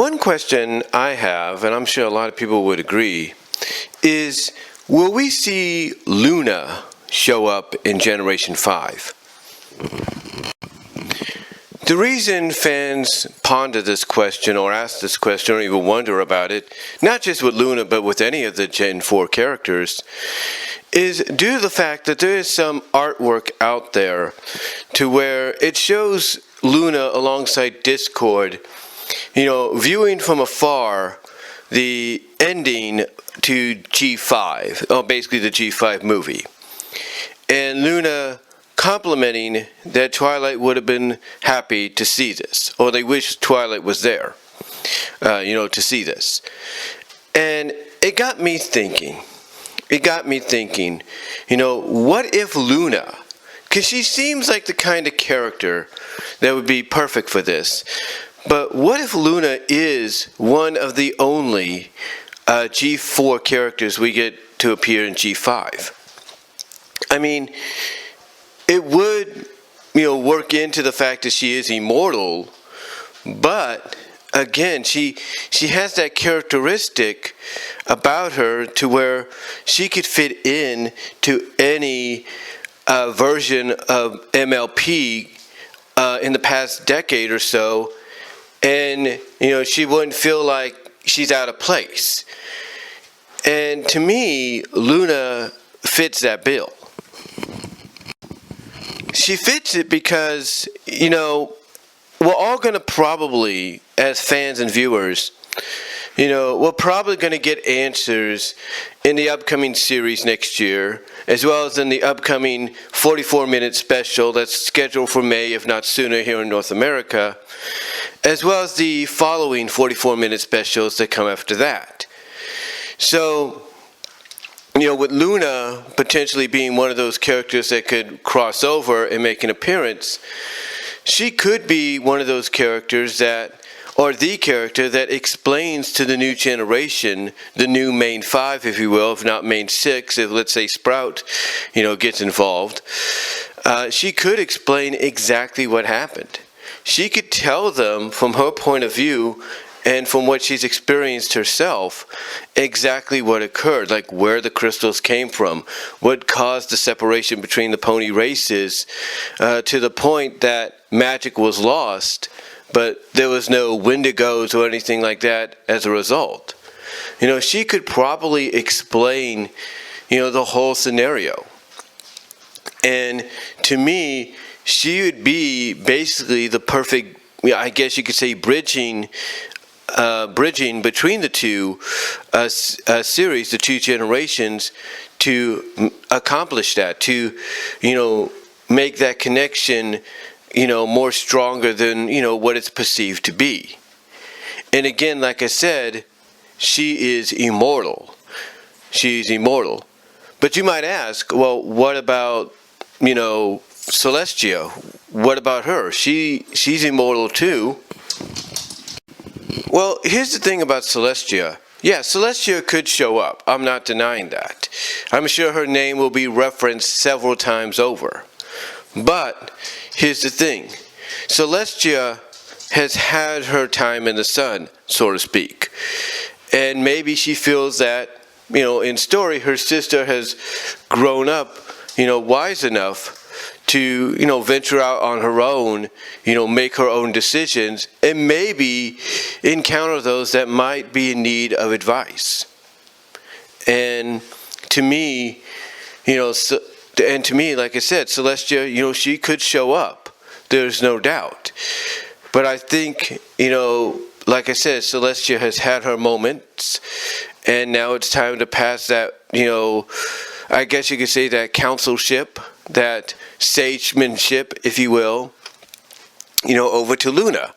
One question I have, and I'm sure a lot of people would agree, is will we see Luna show up in Generation 5? The reason fans ponder this question or ask this question or even wonder about it, not just with Luna but with any of the Gen 4 characters, is due to the fact that there is some artwork out there to where it shows Luna alongside Discord, viewing from afar the ending to G5, or basically the G5 movie. And Luna complimenting that Twilight would have been happy to see this, or they wish Twilight was there, to see this. And it got me thinking, what if Luna, because she seems like the kind of character that would be perfect for this, but what if Luna is one of the only G4 characters we get to appear in G5? I mean, it would, work into the fact that she is immortal, but again, she has that characteristic about her to where she could fit in to any version of MLP in the past decade or so, and she wouldn't feel like she's out of place. And to me, Luna fits that bill. She fits it because, we're all going to probably, as fans and viewers, we're probably going to get answers in the upcoming series next year, as well as in the upcoming 44-minute special that's scheduled for May, if not sooner, here in North America, as well as the following 44-minute specials that come after that. So, with Luna potentially being one of those characters that could cross over and make an appearance, she could be one of those characters or the character that explains to the new generation, the new main 5, if you will, if not main 6, if let's say Sprout, gets involved. She could explain exactly what happened. She could tell them from her point of view and from what she's experienced herself, exactly what occurred, like where the crystals came from, what caused the separation between the pony races, to the point that magic was lost, but there was no Wendigos or anything like that as a result. She could probably explain, the whole scenario. And to me, she would be basically the perfect, I guess you could say, bridging between the two series, the two generations, to accomplish that, to make that connection more stronger than what it's perceived to be. And again, like I said, she is immortal. She's immortal. But you might ask, well, what about Celestia? What about her? She's immortal too. Well, here's the thing about Celestia. Yeah, Celestia could show up. I'm not denying that. I'm sure her name will be referenced several times over. But here's the thing. Celestia has had her time in the sun, so to speak. And maybe she feels that, in story, her sister has grown up, wise enough to, venture out on her own, make her own decisions, and maybe encounter those that might be in need of advice. And to me, like I said, Celestia, she could show up. There's no doubt. But I think, like I said, Celestia has had her moments, and now it's time to pass that, I guess you could say that counselship, that sagemanship, if you will, over to Luna.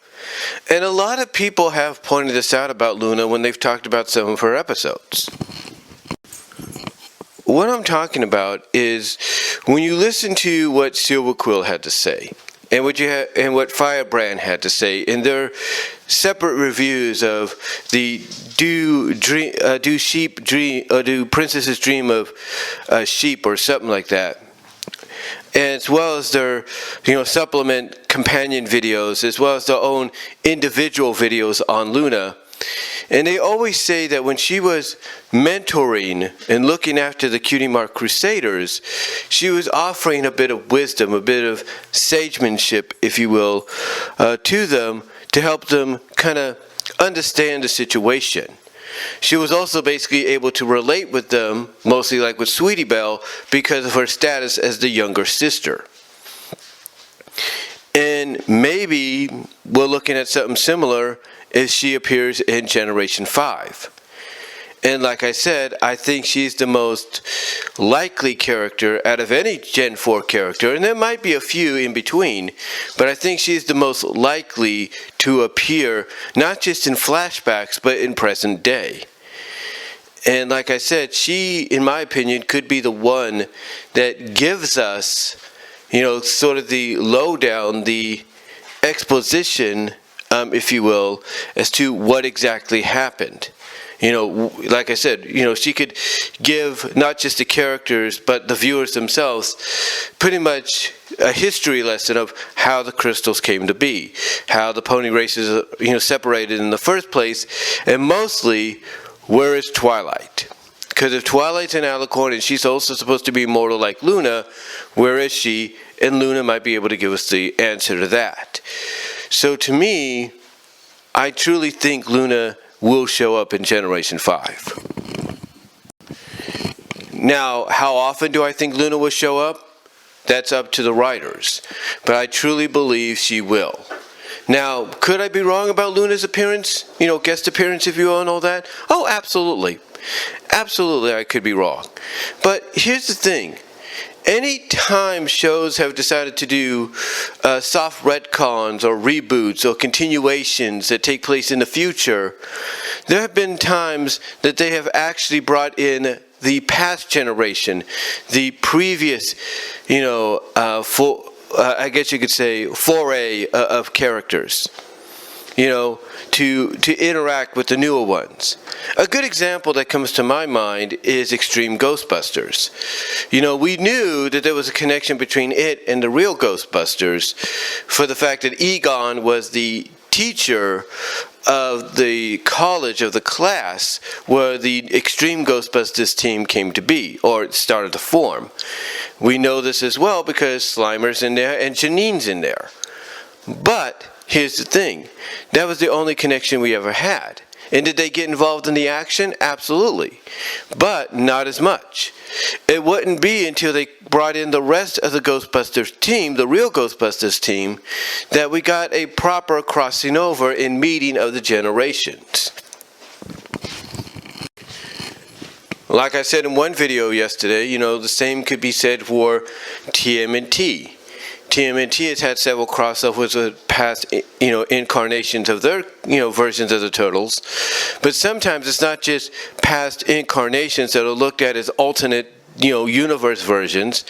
And a lot of people have pointed this out about Luna when they've talked about some of her episodes. What I'm talking about is when you listen to what Silver Quill had to say, and what Firebrand had to say in their separate reviews of the Do Princesses Dream of Sheep or something like that. as well as their, supplement companion videos, as well as their own individual videos on Luna. And they always say that when she was mentoring and looking after the Cutie Mark Crusaders, she was offering a bit of wisdom, a bit of sagemanship, if you will, to them to help them kind of understand the situation. She was also basically able to relate with them, mostly like with Sweetie Belle, because of her status as the younger sister. And maybe we're looking at something similar as she appears in Generation 5. And like I said, I think she's the most likely character out of any Gen 4 character, and there might be a few in between, but I think she's the most likely to appear not just in flashbacks, but in present day. And like I said, she, in my opinion, could be the one that gives us, sort of the lowdown, the exposition, if you will, as to what exactly happened. Like I said, she could give not just the characters, but the viewers themselves pretty much a history lesson of how the crystals came to be, how the pony races, separated in the first place, and mostly, where is Twilight? Because if Twilight's an alicorn and she's also supposed to be immortal like Luna, where is she? And Luna might be able to give us the answer to that. So to me, I truly think Luna will show up in Generation 5. Now, how often do I think Luna will show up? That's up to the writers. But I truly believe she will. Now, could I be wrong about Luna's appearance? Guest appearance, if you will, and all that? Oh, absolutely. Absolutely, I could be wrong. But here's the thing. Any time shows have decided to do soft retcons or reboots or continuations that take place in the future, there have been times that they have actually brought in the past generation, the previous, I guess you could say, foray of characters, to interact with the newer ones. A good example that comes to my mind is Extreme Ghostbusters. We knew that there was a connection between it and the real Ghostbusters for the fact that Egon was the teacher of the college, of the class, where the Extreme Ghostbusters team came to be, or started to form. We know this as well because Slimer's in there and Janine's in there. But here's the thing. That was the only connection we ever had. And did they get involved in the action? Absolutely. But not as much. It wouldn't be until they brought in the rest of the Ghostbusters team, the real Ghostbusters team, that we got a proper crossing over and meeting of the generations. Like I said in one video yesterday, the same could be said for TMNT. TMNT has had several crossovers with past, incarnations of their, versions of the Turtles. But sometimes it's not just past incarnations that are looked at as alternate, universe versions.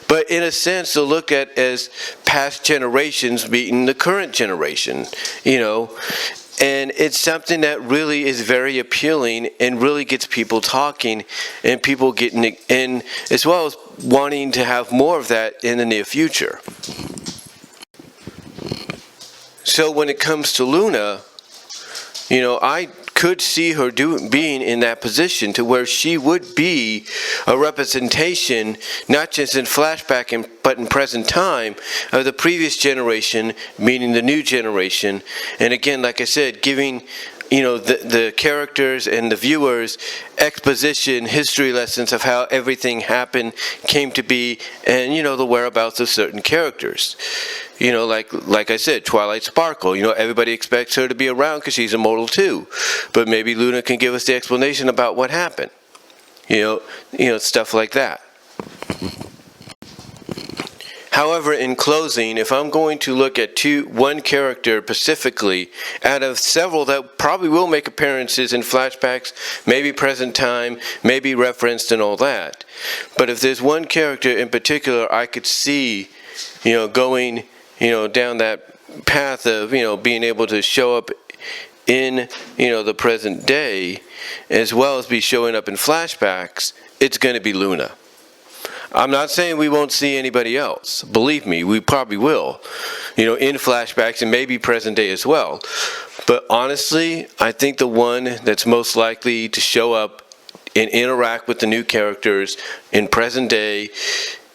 But in a sense, they're looked at as past generations meeting the current generation, And it's something that really is very appealing and really gets people talking and people getting in, as well as wanting to have more of that in the near future. So when it comes to Luna, I could see her being in that position to where she would be a representation, not just in flashback but in present time, of the previous generation, meaning the new generation. And again, like I said, giving the characters and the viewers exposition, history lessons of how everything happened, came to be, and the whereabouts of certain characters. Like I said, Twilight Sparkle. Everybody expects her to be around because she's immortal too. But maybe Luna can give us the explanation about what happened. Stuff like that. However, in closing, if I'm going to look at one character specifically out of several that probably will make appearances in flashbacks, maybe present time, maybe referenced and all that. But if there's one character in particular I could see, going, down that path of, being able to show up in, the present day, as well as be showing up in flashbacks, it's going to be Luna. I'm not saying we won't see anybody else. Believe me, we probably will, in flashbacks and maybe present day as well. But honestly, I think the one that's most likely to show up and interact with the new characters in present day,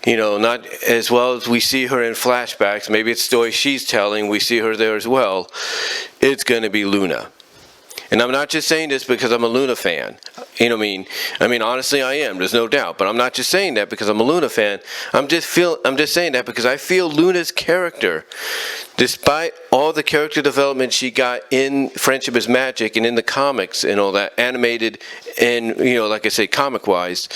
not as well as we see her in flashbacks, maybe it's story she's telling, we see her there as well, it's going to be Luna. And I'm not just saying this because I'm a Luna fan. I mean, honestly, I am. There's no doubt. But I'm not just saying that because I'm a Luna fan. I'm just saying that because I feel Luna's character, despite all the character development she got in Friendship is Magic and in the comics and all that, animated and, like I say, comic-wise,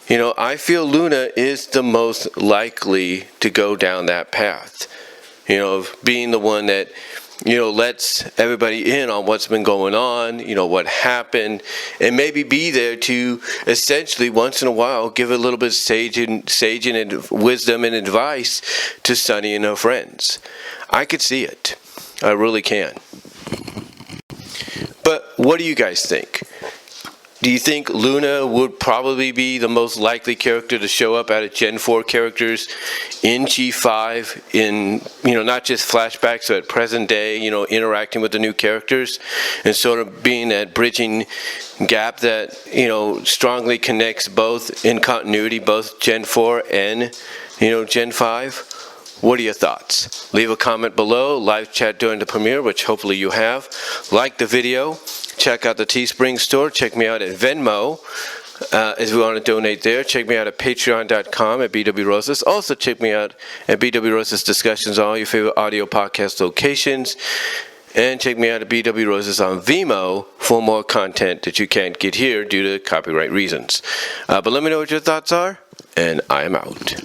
I feel Luna is the most likely to go down that path, of being the one that, lets everybody in on what's been going on, what happened, and maybe be there to essentially once in a while give a little bit of sage and wisdom and advice to Sunny and her friends. I could see it. I really can. But what do you guys think? Do you think Luna would probably be the most likely character to show up out of Gen 4 characters in G5 in, not just flashbacks, but present day, interacting with the new characters and sort of being that bridging gap that, strongly connects both in continuity, both Gen 4 and, Gen 5? What are your thoughts? Leave a comment below, live chat during the premiere, which hopefully you have. Like the video. Check out the Teespring store. Check me out at Venmo if you want to donate there. Check me out at patreon.com at BW Rosas. Also check me out at BW Rosas Discussions on all your favorite audio podcast locations. And check me out at BW Rosas on VENMO for more content that you can't get here due to copyright reasons. But let me know what your thoughts are, and I am out.